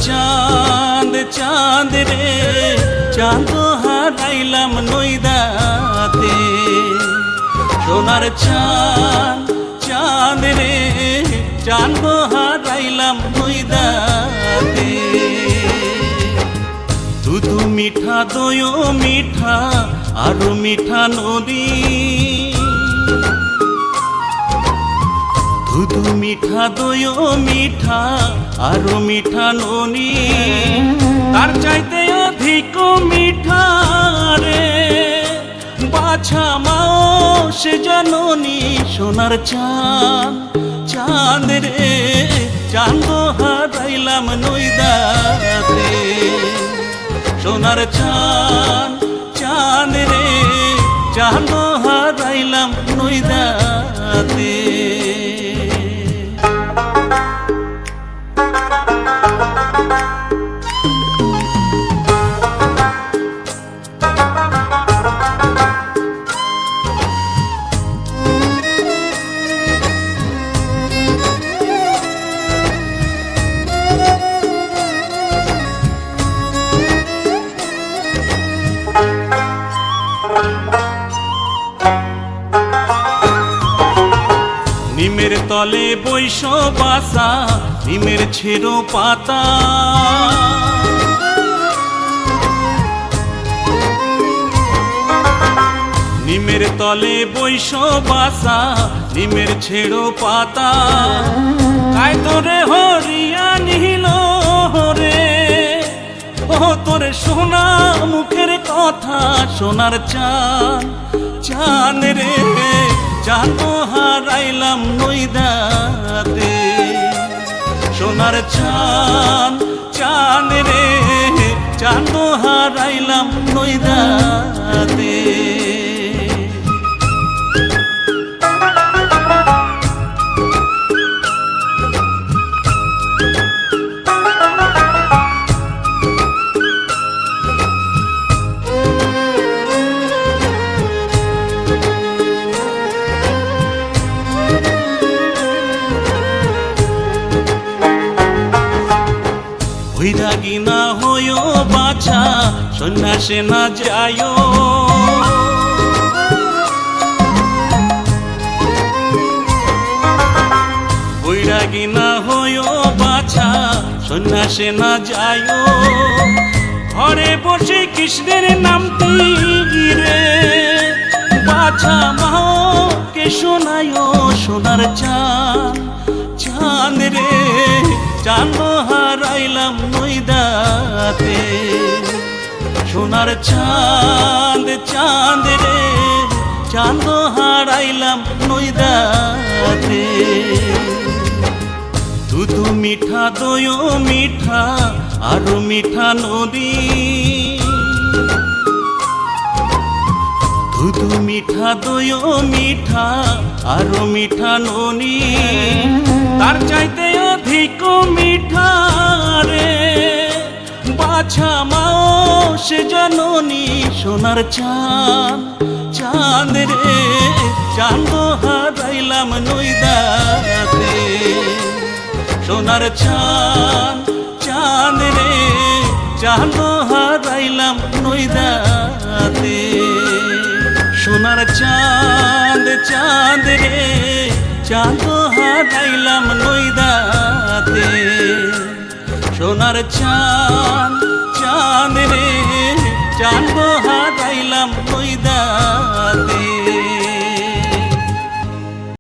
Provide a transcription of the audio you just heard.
চাঁদ চাঁদ রে চাঁদ হারাইলাম নইদাতে। সোনার চাঁদ চাঁদ রে চাঁদ হারাইলাম নইদাতে। দুধু মিঠা দই মিঠা আরো মিঠা নদী, দুধু মিঠা দই মিঠা আরো মিঠা ননি, তার চাইতে অধিক মিঠা রে বাছা মাও সে জননী। সোনার চাঁদ চাঁদ রে চাঁদ হারাইলাম নইদাতে। সোনার চাঁদ চাঁদ রে চাঁদ হারাইলাম নইদাতে। নিমের তলে বৈশ বাসা নিমের ছেড়ো পাতা, নিমের তলে বৈশ বাসা নিমের ছেড়ো পাতা। তাই তোরে হরিয়া নিল রে ও তোরে সোনা মুখের কথা। সোনার চাঁদ চাঁদ রে চাঁদ হারাইলাম নইদাতে। সোনার চাঁদ চাঁদ রে চাঁদ হারাইলাম নইদাতে। বৈরাগী না হইও বাছা সন্ন্যাসে না যায়ও, বৈরাগী না হইও বাছা সন্ন্যাসে না যায়ও। ঘরে বসে কৃষ্ণের নামটি রে বাছা মাও কে শোনায়ও। সোনার চাঁদ চাঁদ রে চাঁদ হারাইলাম নইদাতে। সোনার চাঁদ চাঁদ রে চাঁদ হারাইলাম নইদাতে। দুধু মিঠা দই মিঠা আরো মিঠা নদী, দুধু মিঠা দই মিঠা আরো মিঠা ননি, তার চাইতে অধিক মিঠা রে বাছা মাও সে জননী। সোনার চাঁদ চাঁদ রে চাঁদ হারাইলাম নইদাতে। সোনার চাঁদ চাঁদ রে চাঁদ হারাইলাম নইদাতে। সোনার চাঁদ চাঁদ রে চাঁদ হারাইলাম নইদাতে। সোনার চাঁদ চাঁদ রে চাঁদ হারাইলাম নইদাতে।